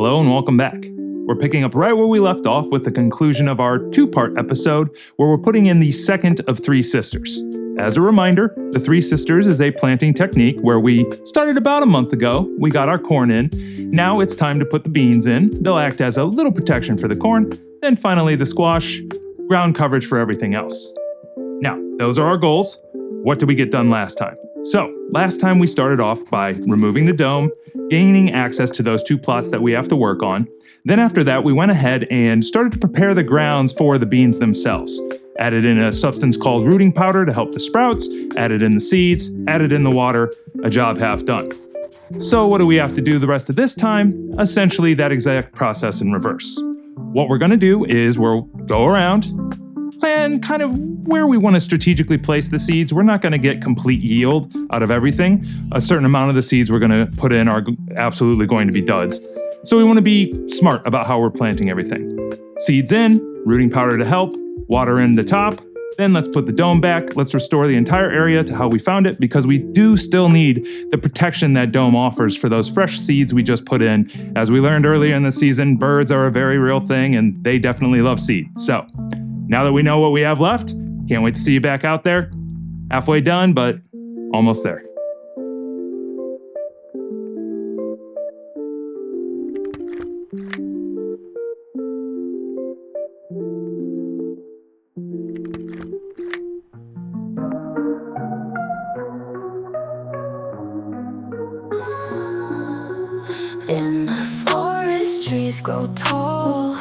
Hello and welcome back. We're picking up right where we left off with the conclusion of our two-part episode where we're putting in the second of Three Sisters. As a reminder, the Three Sisters is a planting technique where we started about a month ago. We got our corn in. Now it's time to put the beans in. They'll act as a little protection for the corn. Then finally the squash, ground coverage for everything else. Now, those are our goals. What did we get done last time? So, last time we started off by removing the dome, gaining access to those two plots that we have to work on. Then after that, we went ahead and started to prepare the grounds for the beans themselves. Added in a substance called rooting powder to help the sprouts, added in the seeds, added in the water, a job half done. So what do we have to do the rest of this time? Essentially that exact process in reverse. What we're gonna do is we'll go around, plan kind of where we want to strategically place the seeds. We're not going to get complete yield out of everything. A certain amount of the seeds we're going to put in are absolutely going to be duds. So we want to be smart about how we're planting everything. Seeds in, rooting powder to help, water in the top. Then let's put the dome back. Let's restore the entire area to how we found it because we do still need the protection that dome offers for those fresh seeds we just put in. As we learned earlier in the season, birds are a very real thing and they definitely love seeds. So now that we know what we have left, can't wait to see you back out there. Halfway done, but almost there. In the forest, trees grow tall.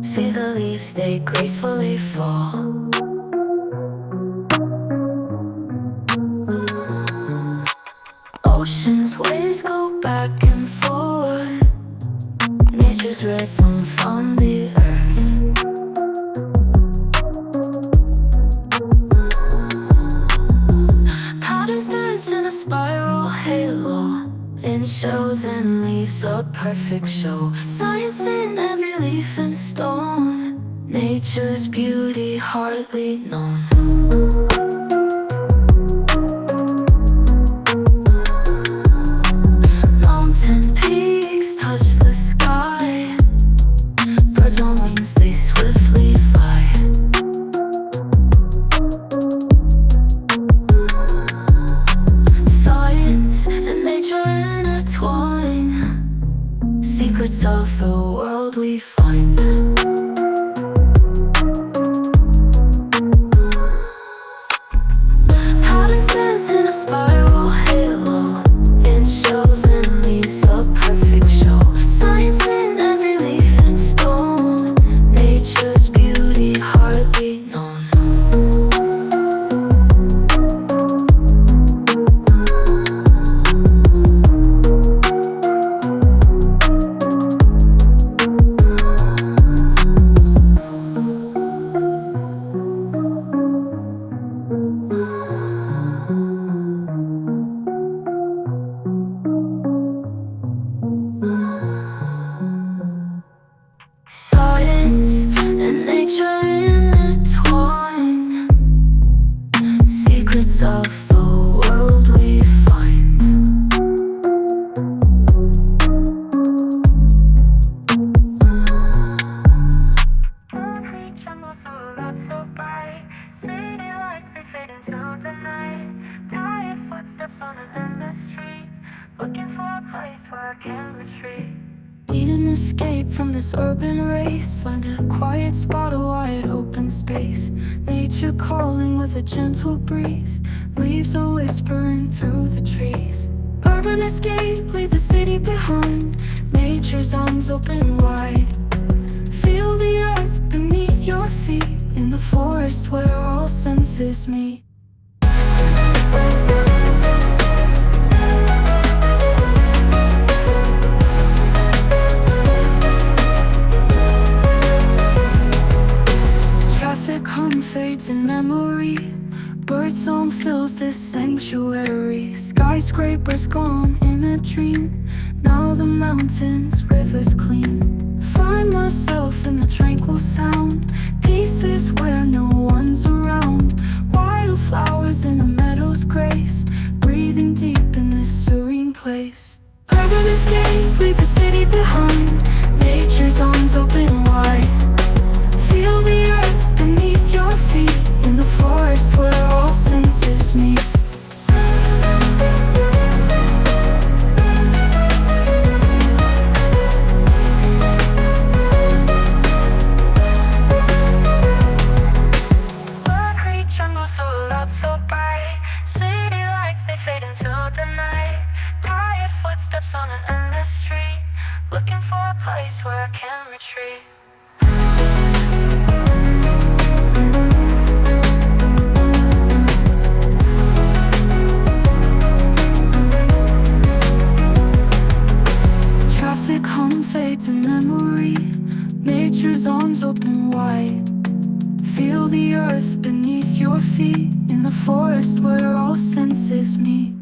See the leaves, they gracefully fall. Ocean's waves go back and forth. Nature's rhythm from the earth. Patterns dance in a spiral halo. In shells and leaves, a perfect show. Science in every leaf and stone. Nature's beauty hardly known. Mountain peaks touch the sky. Birds on wings, they swiftly fly. Science and nature intertwine. Secrets of the world we find. Patterns dance in a spiral halo. In shells and leaves, a perfect show. Science in every leaf and stone. Nature's beauty hardly known. Science and nature intertwine. Secrets of the world we find. Tremble so loud, so bright. City lights, they fade into the night. Tired footsteps on an endless street. Looking for a place where I can retreat. Need an escape from this urban race. Find a quiet spot, a wide open space. Nature calling with a gentle breeze. Leaves are whispering through the trees. Urban escape, leave the city behind. Nature's arms open wide. Feel the earth beneath your feet. In the forest where all senses meet. Hum fades in memory. Birdsong fills this sanctuary. Skyscrapers gone in a dream. Now the mountains, rivers clean. Find myself in the tranquil sound. Pieces where no one's around. Wildflowers in a meadow's grace. Breathing deep in this serene place. Carve an escape, leave the city behind. Nature's arms open wide. Feel the earth beneath your feet, in the forest where all senses meet. Concrete jungle so loud, so bright. City lights, they fade into the night. Tired footsteps on an endless street, looking for a place where I can retreat. Traffic hum fades in memory. Nature's arms open wide. Feel the earth beneath your feet, in the forest where all senses meet.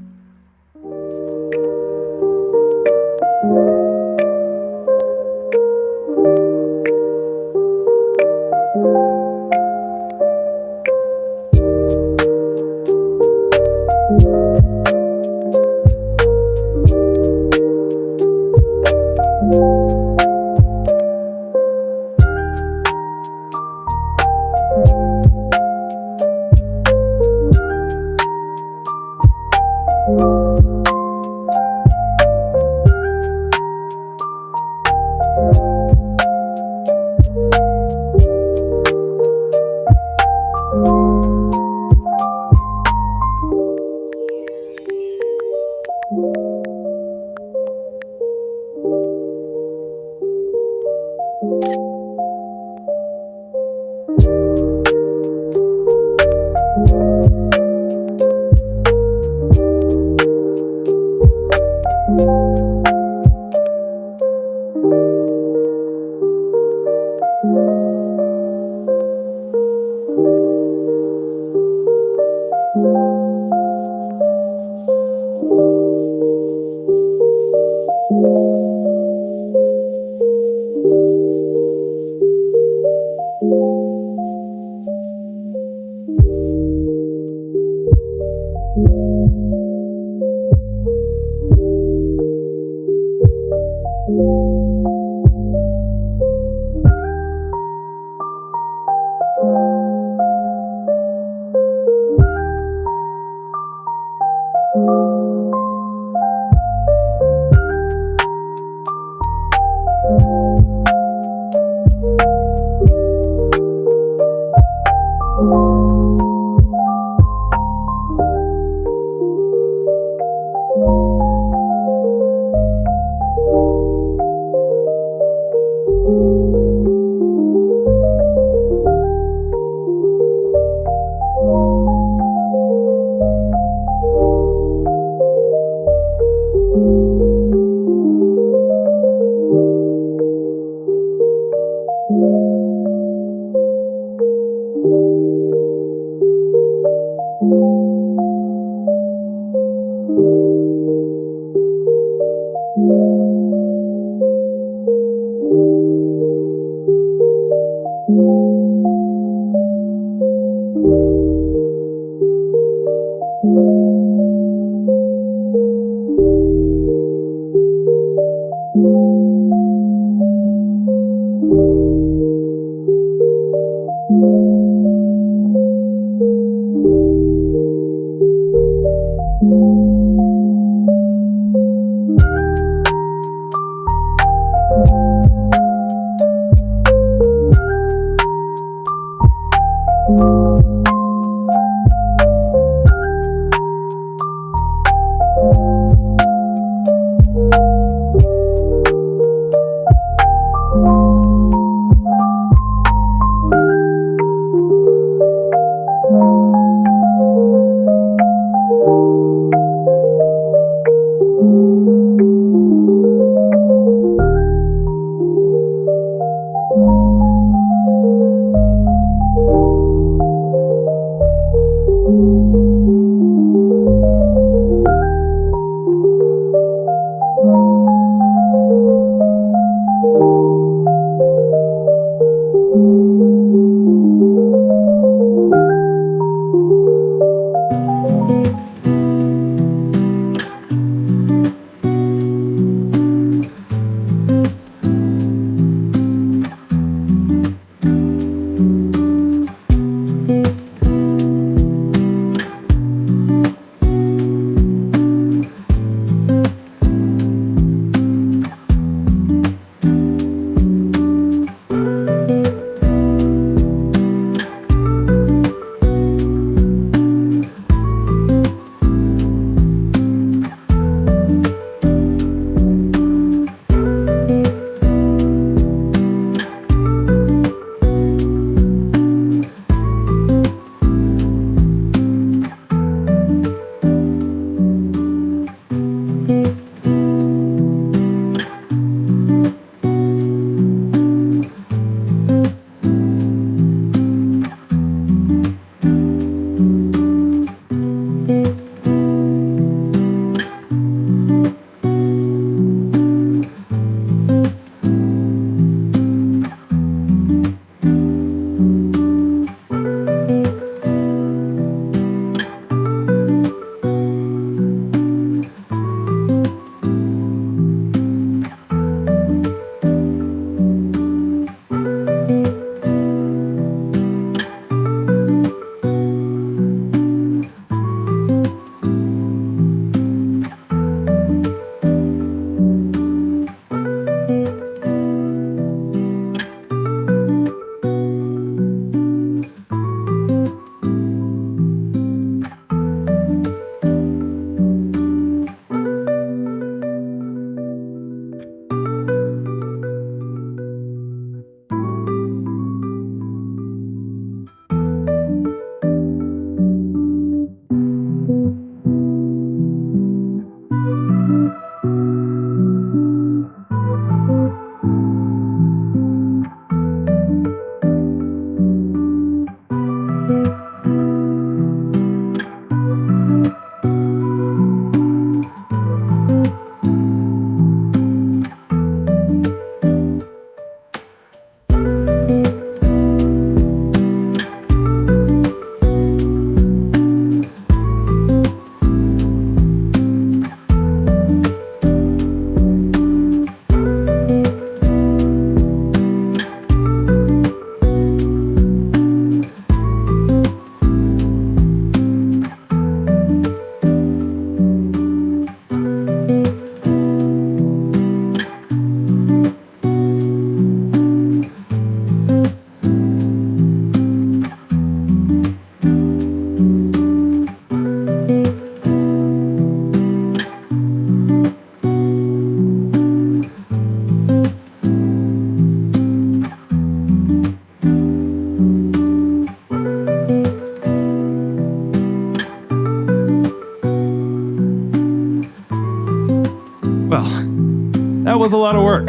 was a lot of work.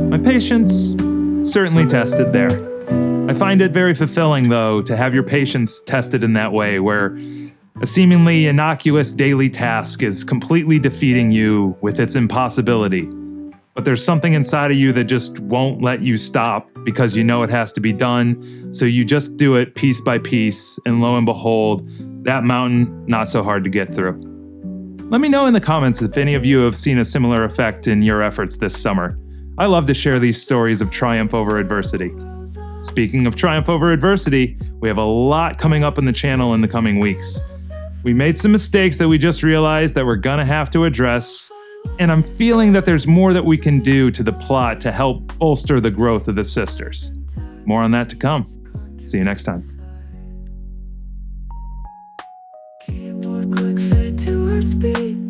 My patience certainly tested there. I find it very fulfilling, though, to have your patience tested in that way, where a seemingly innocuous daily task is completely defeating you with its impossibility. But there's something inside of you that just won't let you stop because you know it has to be done, so you just do it piece by piece, and lo and behold, that mountain not so hard to get through. Let me know in the comments if any of you have seen a similar effect in your efforts this summer. I love to share these stories of triumph over adversity. Speaking of triumph over adversity, we have a lot coming up on the channel in the coming weeks. We made some mistakes that we just realized that we're gonna have to address, and I'm feeling that there's more that we can do to the plot to help bolster the growth of the sisters. More on that to come. See you next time. Keyboard clicks fade to word speed.